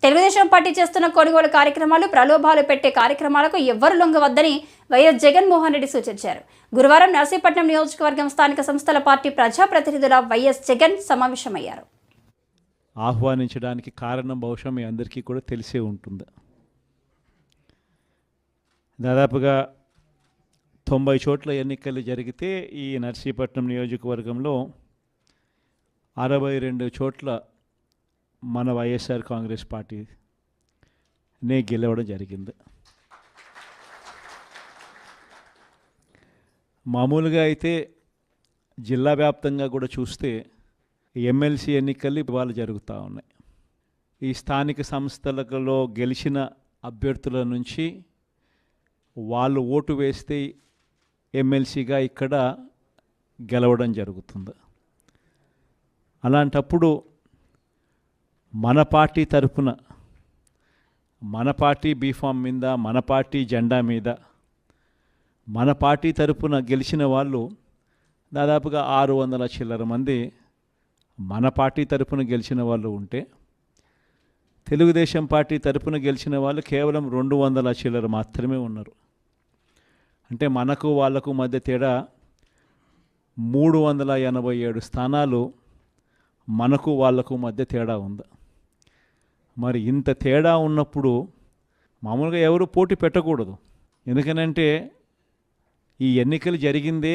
Telugu Desam party చేస్తున్న కొనుగోలు కార్యక్రమాలు ప్రలోభాలు పెట్టే కార్యక్రమాలకు ఎవ్వరూ లొంగవద్దని వైఎస్ జగన్మోహన్ రెడ్డి సూచించారు. గురువారం నర్సీపట్నం నియోజకవర్గం స్థానిక సంస్థల పార్టీ ప్రజాప్రతినిధుల వైఎస్ జగన్ సమావేశమయ్యారు. ఆహ్వానించడానికి కారణం బహుశా మీ అందరికీ కూడా తెలిసే ఉంటుంది. దాదాపుగా 90 చోట్ల ఎన్నికలు జరిగితే ఈ నర్సీపట్నం నియోజకవర్గంలో 62 చోట్ల మన వైఎస్ఆర్ కాంగ్రెస్ పార్టీనే గెలవడం జరిగింది. మామూలుగా అయితే జిల్లా వ్యాప్తంగా కూడా చూస్తే ఎమ్మెల్సీ ఎన్నికలు ఇవాళ జరుగుతూ ఉన్నాయి. ఈ స్థానిక సంస్థలలో గెలిచిన అభ్యర్థుల నుంచి వాళ్ళు ఓటు వేస్తే ఎమ్మెల్సీగా ఇక్కడ గెలవడం జరుగుతుంది. అలాంటప్పుడు మన పార్టీ తరఫున మన పార్టీ బీఫామ్ మీద మన పార్టీ జెండా మీద మన పార్టీ తరఫున గెలిచిన వాళ్ళు దాదాపుగా 600 చిల్లర మంది మన పార్టీ తరఫున గెలిచిన వాళ్ళు ఉంటే, తెలుగుదేశం పార్టీ తరఫున గెలిచిన వాళ్ళు కేవలం 200 చిల్లర మాత్రమే ఉన్నారు. అంటే మనకు వాళ్లకు మధ్య తేడా 387 స్థానాలు మనకు వాళ్లకు మధ్య తేడా ఉంది. మరి ఇంత తేడా ఉన్నప్పుడు మామూలుగా ఎవరు పోటీ పెట్టకూడదు. ఎందుకనంటే ఈ ఎన్నికలు జరిగిందే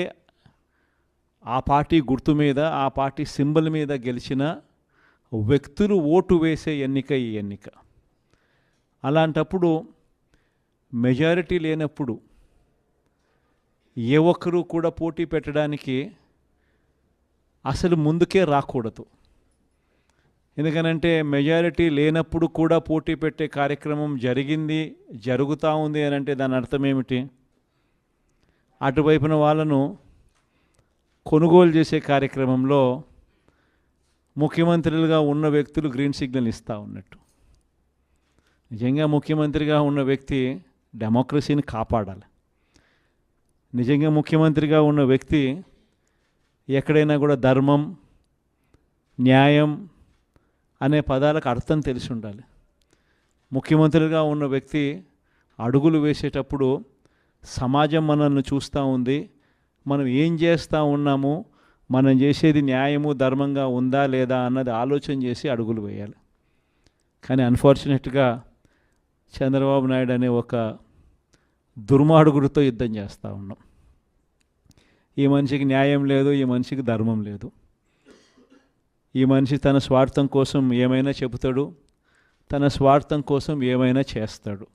ఆ పార్టీ గుర్తు మీద, ఆ పార్టీ సింబల్ మీద గెలిచిన వ్యక్తులు ఓటు వేసే ఎన్నిక ఈ ఎన్నిక. అలాంటప్పుడు మెజారిటీ లేనప్పుడు ఏ ఒక్కరూ కూడా పోటీ పెట్టడానికి అసలు ముందుకే రాకూడదు. ఎందుకనంటే మెజారిటీ లేనప్పుడు కూడా పోటీ పెట్టే కార్యక్రమం జరుగుతూ ఉంది అని అంటే దాని అర్థం ఏమిటి? అటువైపున వాళ్ళను కొనుగోలు చేసే కార్యక్రమంలో ముఖ్యమంత్రులుగా ఉన్న వ్యక్తులు గ్రీన్ సిగ్నల్ ఇస్తూ ఉన్నట్టు. నిజంగా ముఖ్యమంత్రిగా ఉన్న వ్యక్తి డెమోక్రసీని కాపాడాలి. నిజంగా ముఖ్యమంత్రిగా ఉన్న వ్యక్తి ఎక్కడైనా కూడా ధర్మం, న్యాయం అనే పదాలకు అర్థం తెలిసి ఉండాలి. ముఖ్యమంత్రిగా ఉన్న వ్యక్తి అడుగులు వేసేటప్పుడు సమాజం మనల్ని చూస్తూ ఉంది, మనం ఏం చేస్తూ ఉన్నాము, మనం చేసేది న్యాయము ధర్మంగా ఉందా లేదా అన్నది ఆలోచన చేసి అడుగులు వేయాలి. కానీ అన్ఫార్చునేట్గా చంద్రబాబు నాయుడు అనే ఒక దుర్మార్గుడితో యుద్ధం చేస్తూ ఉన్నాం. ఈ మనిషికి న్యాయం లేదు, ఈ మనిషికి ధర్మం లేదు. ఈ మనిషి తన స్వార్థం కోసం ఏమైనా చెబుతాడు, తన స్వార్థం కోసం ఏమైనా చేస్తాడు.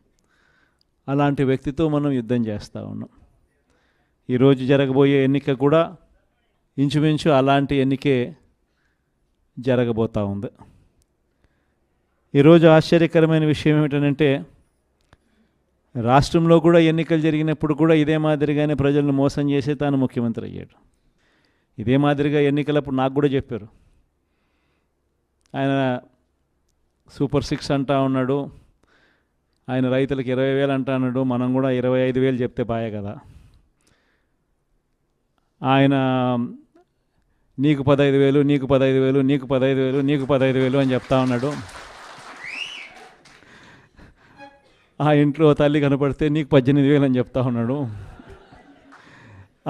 అలాంటి వ్యక్తితో మనం యుద్ధం చేస్తూ ఉన్నాం. ఈరోజు జరగబోయే ఎన్నిక కూడా ఇంచుమించు అలాంటి ఎన్నికే జరగబోతూ ఉంది. ఈరోజు ఆశ్చర్యకరమైన విషయం ఏమిటంటే, రాష్ట్రంలో కూడా ఎన్నికలు జరిగినప్పుడు కూడా ఇదే మాదిరిగానే ప్రజలను మోసం చేసే తాను ముఖ్యమంత్రి అయ్యాడు. ఇదే మాదిరిగా ఎన్నికలప్పుడు నాకు కూడా చెప్పారు. ఆయన సూపర్ 6 అంటా ఉన్నాడు, ఆయన రైతులకు 20,000 అంటా అన్నాడు, మనం కూడా 25,000 చెప్తే బాయే కదా. ఆయన నీకు 15,000, నీకు 15,000, నీకు 15,000, నీకు 15,000 అని చెప్తా ఉన్నాడు. ఆ ఇంట్లో తల్లి కనపడితే నీకు 18,000 అని చెప్తా ఉన్నాడు.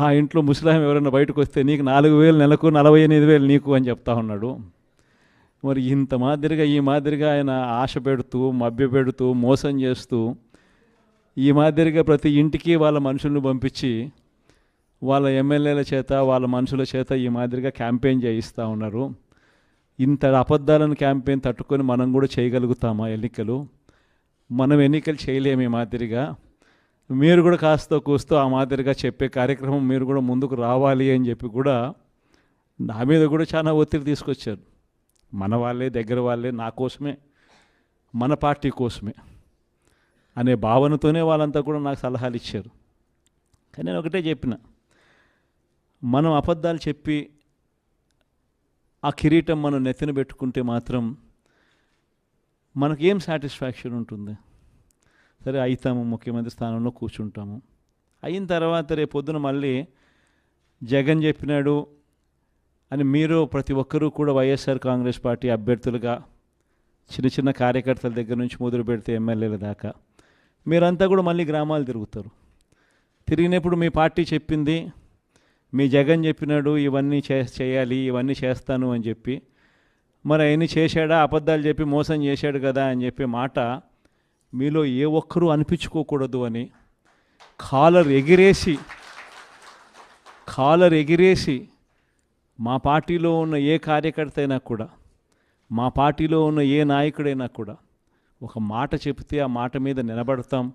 ఆ ఇంట్లో ముస్లాం ఎవరైనా బయటకు వస్తే నీకు 4,000 నెలకు, 48,000 నీకు అని చెప్తా ఉన్నాడు. మరి ఇంత మాదిరిగా ఈ మాదిరిగా ఆయన ఆశ పెడుతూ, మభ్య పెడుతూ, మోసం చేస్తూ, ఈ మాదిరిగా ప్రతి ఇంటికి వాళ్ళ మనుషులను పంపించి వాళ్ళ ఎమ్మెల్యేల చేత, వాళ్ళ మనుషుల చేత ఈ మాదిరిగా క్యాంపెయిన్ చేయిస్తూ ఉన్నారు. ఇంత అబద్ధాలను క్యాంపెయిన్ తట్టుకొని మనం కూడా చేయగలుగుతామా ఎన్నికలు? మనం ఎన్నికలు చేయలేము ఈ మాదిరిగా. మీరు కూడా కాస్త కూస్తూ ఆ మాదిరిగా చెప్పే కార్యక్రమం మీరు కూడా ముందుకు రావాలి అని చెప్పి కూడా నా మీద కూడా చాలా ఒత్తిడి తీసుకొచ్చారు. మన వాళ్ళే, దగ్గర వాళ్ళే, నా కోసమే, మన పార్టీ కోసమే అనే భావనతోనే వాళ్ళంతా కూడా నాకు సలహాలు ఇచ్చారు. కానీ నేను ఒకటే చెప్పిన, మనం అబద్ధాలు చెప్పి ఆ కిరీటం మనం నెత్తిన పెట్టుకుంటే మాత్రం మనకేం సాటిస్ఫాక్షన్ ఉంటుంది? సరే అవుతాము, ముఖ్యమంత్రి స్థానంలో కూర్చుంటాము, అయిన తర్వాత రేపొద్దున మళ్ళీ జగన్ చెప్పినాడు అని మీరు ప్రతి ఒక్కరూ కూడా వైఎస్ఆర్ కాంగ్రెస్ పార్టీ అభ్యర్థులుగా చిన్న చిన్న కార్యకర్తల దగ్గర నుంచి మొదలు పెడితే ఎమ్మెల్యేల దాకా మీరంతా కూడా మళ్ళీ గ్రామాలు తిరుగుతారు. తిరిగినప్పుడు మీ పార్టీ చెప్పింది, మీ జగన్ చెప్పినాడు ఇవన్నీ చేయాలి, ఇవన్నీ చేస్తాను అని చెప్పి, మరి అవన్నీ చేశాడా, అబద్ధాలు చెప్పి మోసం చేశాడు కదా అని చెప్పే మాట మీలో ఏ ఒక్కరూ అనిపించుకోకూడదు అని కాలర్ ఎగిరేసి మా పార్టీలో ఉన్న ఏ కార్యకర్త అయినా కూడా, మా పార్టీలో ఉన్న ఏ నాయకుడైనా కూడా ఒక మాట చెప్తే ఆ మాట మీద నిలబడతాం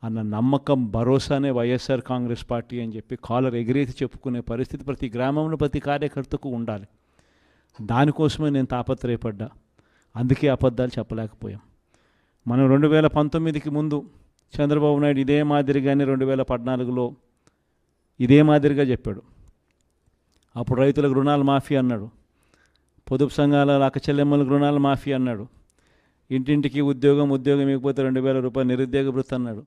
అన్న నమ్మకం, భరోసానే వైఎస్ఆర్ కాంగ్రెస్ పార్టీ అని చెప్పి కాలర్ ఎగిరేసి చెప్పుకునే పరిస్థితి ప్రతి గ్రామంలో ప్రతి కార్యకర్తకు ఉండాలి. దానికోసమే నేను తాపత్రయపడ్డా. అందుకే అబద్ధాలు చెప్పలేకపోయాం. మనం 2019కి ముందు చంద్రబాబు నాయుడు ఇదే మాదిరిగానే 2014లో ఇదే మాదిరిగా చెప్పాడు. అప్పుడు రైతులకు రుణాలు మాఫీ అన్నాడు, పొదుపు సంఘాల అక్క చెల్లెమ్మలకు రుణాలు మాఫీ అన్నాడు, ఇంటింటికి ఉద్యోగం ఇవ్వకపోతే 2000 రూపాయలు నిరుద్యోగ భృతి అన్నాడు.